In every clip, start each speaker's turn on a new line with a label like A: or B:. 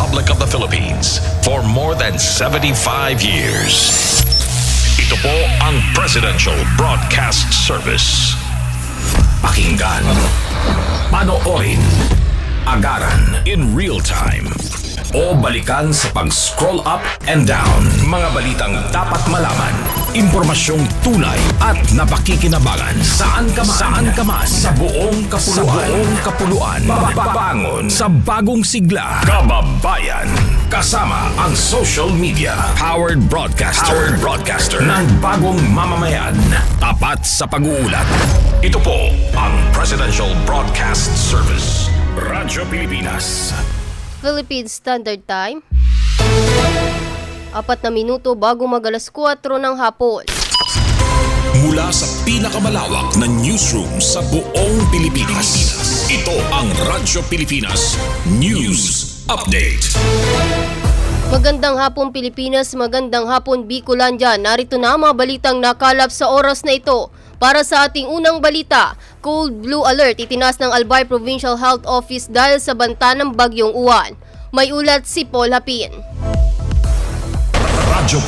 A: Republic of the Philippines for more than 75 years. Ito po ang Presidential Broadcast Service. Pakinggan, panoorin, agaran in real time, o balikan sa pag-scroll up and down. Mga balitang dapat malaman, impormasyong tunay at napakikinabangan. Saan ka man, sa buong kapuluan. Bangon sa bagong sigla. Kababayan, kasama ang social media. Powered broadcaster ng bagong mamamayan. Tapat sa pag-uulat. Ito po ang Presidential Broadcast Service. Radyo Pilipinas.
B: Philippine Standard Time. 4 na minuto bago mag-alas 4 ng hapon.
A: Mula sa pinakamalawak na newsroom sa buong Pilipinas. Ito ang Radyo Pilipinas News Update.
B: Magandang hapon Pilipinas, magandang hapon Bicolandia. Narito na mga balitang nakalap sa oras na ito. Para sa ating unang balita, Cold Blue Alert itinaas ng Albay Provincial Health Office dahil sa banta ng Bagyong UWAN. May ulat si Paul Hapin.
A: Radyo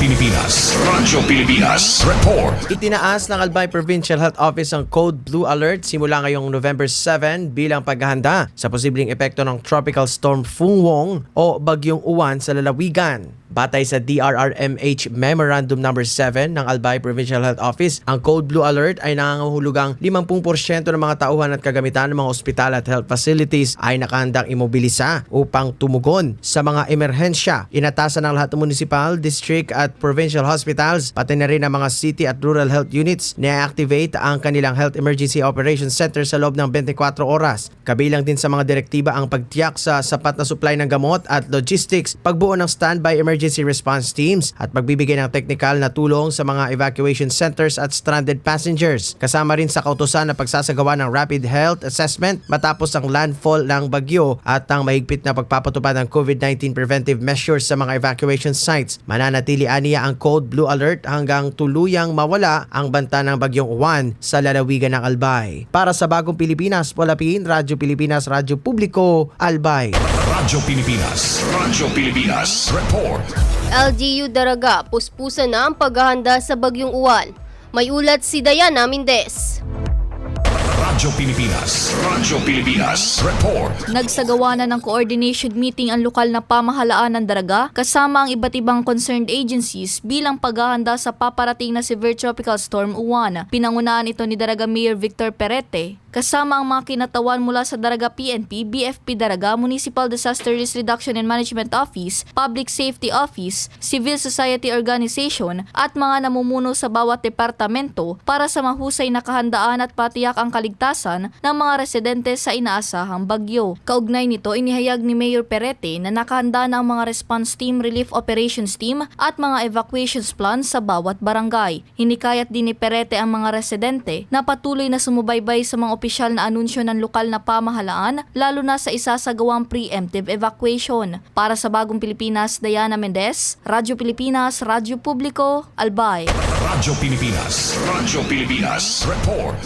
A: Pilipinas Report.
C: Itinaas ng Albay Provincial Health Office ang Code Blue Alert simula ngayong November 7 bilang paghahanda sa posibleng epekto ng Tropical Storm Fungwong o Bagyong UWAN sa lalawigan. Batay sa DRRMH Memorandum No. 7 ng Albay Provincial Health Office, ang Code Blue Alert ay nangangahulugang 50% ng mga tauhan at kagamitan ng mga ospital at health facilities ay nakahandang imobilisa upang tumugon sa mga emerhensya. Inatasan ng lahat ng municipal, district at provincial hospitals, pati na rin ang mga city at rural health units na i-activate ang kanilang Health Emergency Operations Center sa loob ng 24 oras. Kabilang din sa mga direktiba ang pagtiyak sa sapat na supply ng gamot at logistics, pagbuo ng standby emergency response teams at pagbibigay ng technical na tulong sa mga evacuation centers at stranded passengers. Kasama rin sa kautusan na pagsasagawa ng rapid health assessment matapos ang landfall ng bagyo at ang mahigpit na pagpapatupad ng COVID-19 preventive measures sa mga evacuation sites. Mananatili aniya ang Code Blue Alert hanggang tuluyang mawala ang banta ng Bagyong UWAN sa lalawigan ng Albay. Para sa Bagong Pilipinas, Polapin, Radyo Pilipinas, Radyo Publiko, Albay.
A: Radyo Pilipinas Report.
B: LGU Daraga, puspusan na ang paghahanda sa Bagyong UWAN. May ulat si Diana Mendez.
A: Radyo Pilipinas Report.
D: Nagsagawa na ng coordination meeting ang lokal na pamahalaan ng Daraga kasama ang iba't ibang concerned agencies bilang paghahanda sa paparating na severe tropical storm UWAN. Pinangunahan ito ni Daraga Mayor Victor Perete kasama ang mga kinatawan mula sa Daraga PNP, BFP Daraga, Municipal Disaster Risk Reduction and Management Office, Public Safety Office, Civil Society Organization at mga namumuno sa bawat departamento para sa mahusay na kahandaan at patiyak ang kaligtasan ng mga residente sa inaasahang bagyo. Kaugnay nito, inihayag ni Mayor Perete na nakahanda na ang mga response team, relief operations team at mga evacuations plan sa bawat barangay. Hinikayat din ni Perete ang mga residente na patuloy na sumubaybay sa mga opisyal na anunsyo ng lokal na pamahalaan, lalo na sa isasagawang preemptive evacuation. Para sa Bagong Pilipinas, Diana Mendez, Radyo Pilipinas, Radyo Publiko, Albay.
A: Radyo Pilipinas Report.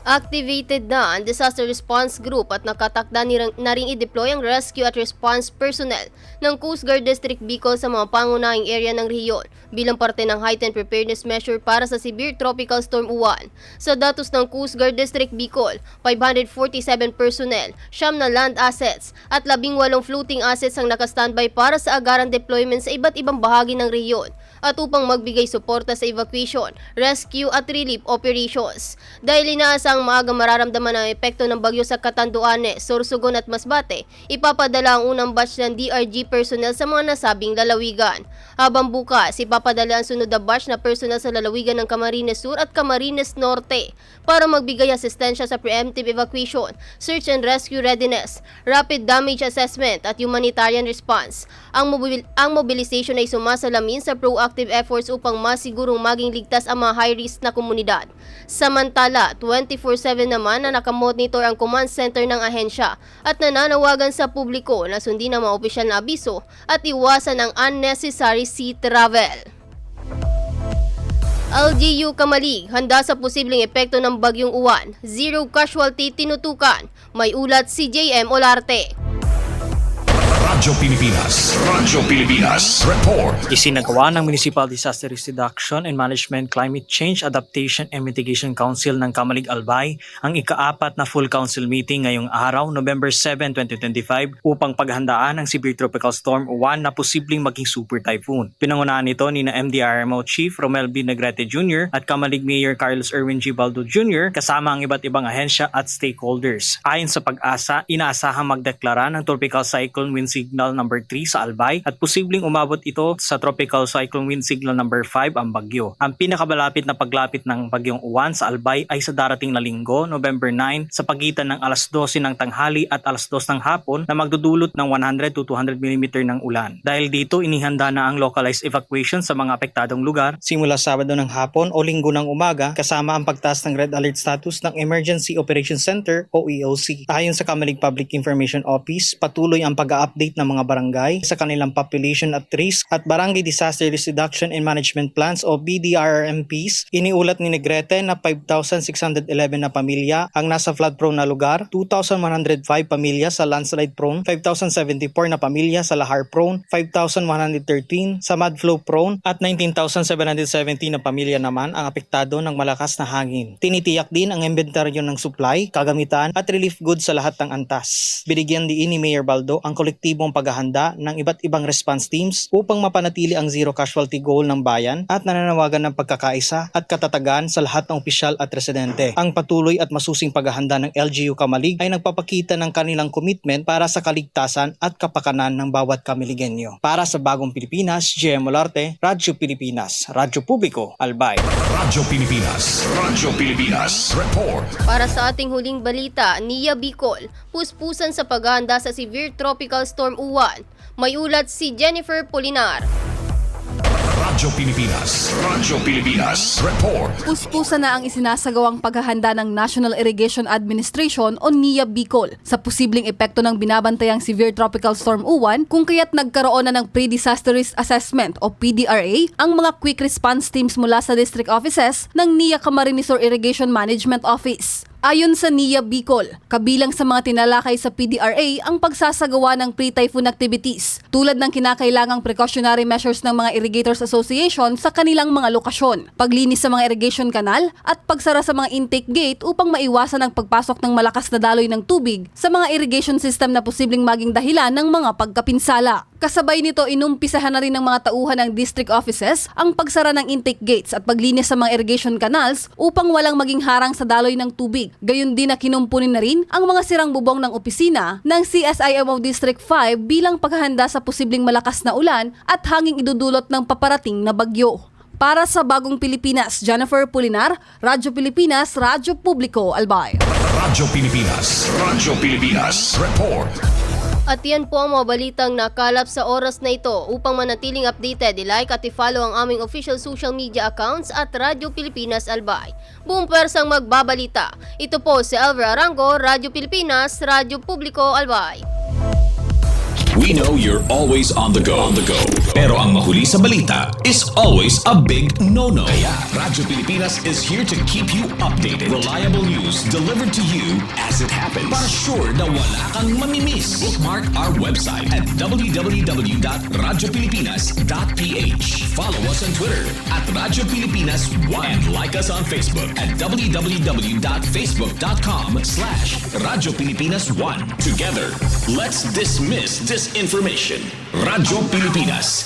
B: Activated na ang Disaster Response Group at nakatakda na ring i-deploy ang rescue at response personnel ng Coast Guard District Bicol sa mga pangunahing area ng rehiyon bilang parte ng heightened preparedness measure para sa severe tropical storm UWAN. Sa datos ng Coast Guard District Bicol, 547 personnel, 9 na land assets at 18 floating assets ang nakastandby para sa agarang deployment sa iba't ibang bahagi ng rehiyon at upang magbigay suporta sa evacuation, rescue at relief operations. Dahil inaasang maagang mararamdaman ang epekto ng bagyo sa Catanduanes, Sorsogon at Masbate, ipapadala ang unang batch ng DRG personnel sa mga nasabing lalawigan. Habang bukas, ipapadala ang sunod na batch na personnel sa lalawigan ng Camarines Sur at Camarines Norte para magbigay asistensya sa preemptive evacuation, search and rescue readiness, rapid damage assessment at humanitarian response. Ang mobilization ay sumasalamin sa proactive efforts upang masigurong maging ligtas ang mga high-risk na komunidad. Samantala, 24/7 naman na nakamonitor ang command center ng ahensya at nananawagan sa publiko na sundin ang mga opisyal na abiso at iwasan ang unnecessary sea travel. LGU CAMALIG, handa sa posibleng epekto ng Bagyong UWAN. Zero-CASUALTY tinutukan. May ulat si JM Olarte.
A: Radyo Pilipinas. Radyo Pilipinas. Report.
E: Isinagawa ng Municipal Disaster Risk Reduction and Management Climate Change Adaptation and Mitigation Council ng CAMALIG Albay ang ika-4 na full council meeting ngayong araw, November 7, 2025 upang paghandaan ang severe tropical storm UWAN na posibleng maging super typhoon. Pinangunahan nito ni na MDRMO Chief Romel B. Negrete Jr. at CAMALIG Mayor Carlos Erwin G. Baldo Jr. kasama ang iba't ibang ahensya at stakeholders. Ayon sa Pag-asa, inaasahang magdeklara ng tropical cyclone wind signal number 3 sa Albay at posibleng umabot ito sa tropical cyclone wind signal number 5 ang bagyo. Ang pinakamalapit na paglapit ng bagyong UWAN sa Albay ay sa darating na linggo, November 9, sa pagitan ng alas 12 ng tanghali at alas 2 ng hapon na magdudulot ng 100 to 200 mm ng ulan. Dahil dito, inihanda na ang localized evacuation sa mga apektadong lugar simula Sabado ng hapon o Linggo ng umaga kasama ang pagtaas ng red alert status ng Emergency Operations Center o EOC. Ayon sa CAMALIG Public Information Office, patuloy ang pag-update ng mga barangay sa kanilang population at risk at Barangay Disaster Risk Reduction and Management Plans o BDRRMPs. Iniulat ni Negrete na 5,611 na pamilya ang nasa flood prone na lugar, 2,105 pamilya sa landslide prone, 5,074 na pamilya sa lahar prone, 5,113 sa mud flow prone at 19,770 na pamilya naman ang apektado ng malakas na hangin. Tinitiyak din ang inventaryo ng supply, kagamitan at relief goods sa lahat ng antas. Binigyan din ni Mayor Baldo ang kolektibong paghahanda ng iba't ibang response teams upang mapanatili ang zero casualty goal ng bayan at nananawagan ng pagkakaisa at katatagan sa lahat ng opisyal at residente. Ang patuloy at masusing paghahanda ng LGU Camalig ay nagpapakita ng kanilang commitment para sa kaligtasan at kapakanan ng bawat Kamaligenyo. Para sa Bagong Pilipinas, GM Olarte, Radyo Pilipinas, Radyo Publiko, Albay.
A: Radyo Pilipinas. Radyo Pilipinas. Report.
B: Para sa ating huling balita, NIA BICOL, puspusan sa paghahanda sa severe tropical storm UWAN. May ulat si Jennifer Polinar.
A: Radyo Pilipinas. Radyo Pilipinas. Report.
F: Puspusan na ang isinasagawang paghahanda ng National Irrigation Administration o NIA BICOL sa posibleng epekto ng binabantayang severe tropical storm UWAN kung kaya't nagkaroon na ng Pre-Disaster Risk Assessment o PDRA ang mga quick response teams mula sa district offices ng NIA Camarines Sur Irrigation Management Office. Ayon sa NIA BICOL, kabilang sa mga tinalakay sa PDRA ang pagsasagawa ng pre-typhoon activities tulad ng kinakailangang precautionary measures ng mga Irrigators Association sa kanilang mga lokasyon, paglinis sa mga irrigation canal at pagsara sa mga intake gate upang maiwasan ang pagpasok ng malakas na daloy ng tubig sa mga irrigation system na posibleng maging dahilan ng mga pagkapinsala. Kasabay nito, inumpisahan na rin ng mga tauhan ng district offices ang pagsara ng intake gates at paglinis sa mga irrigation canals upang walang maging harang sa daloy ng tubig. Gayon din na kinumpunin na rin ang mga sirang bubong ng opisina ng CSIMO District 5 bilang paghahanda sa posibleng malakas na ulan at hanging idudulot ng paparating na bagyo. Para sa Bagong Pilipinas, Jennifer Polinar, Radyo Pilipinas, Radyo Publiko, Albay.
A: Radyo Pilipinas. Radyo Pilipinas. Report.
B: At yan po ang mga balitang nakalap sa oras na ito. Upang manatiling updated, i-like at i-follow ang aming official social media accounts at Radyo Pilipinas Albay. Buong pwersang magbabalita. Ito po si Elvira Arango, Radyo Pilipinas, Radyo Publiko Albay.
A: We know you're always on the go. Pero ang mahuli sa balita is always a big no-no. Kaya Radyo Pilipinas is here to keep you updated. Reliable news delivered to you as it happens. Para sure na wala kang mamimiss. Bookmark our website at www.radiopilipinas.ph. Follow us on Twitter at Radyo Pilipinas 1 and like us on Facebook at www.facebook.com/Radyo Pilipinas 1. Together, let's dismiss disinformation. Radyo Pilipinas,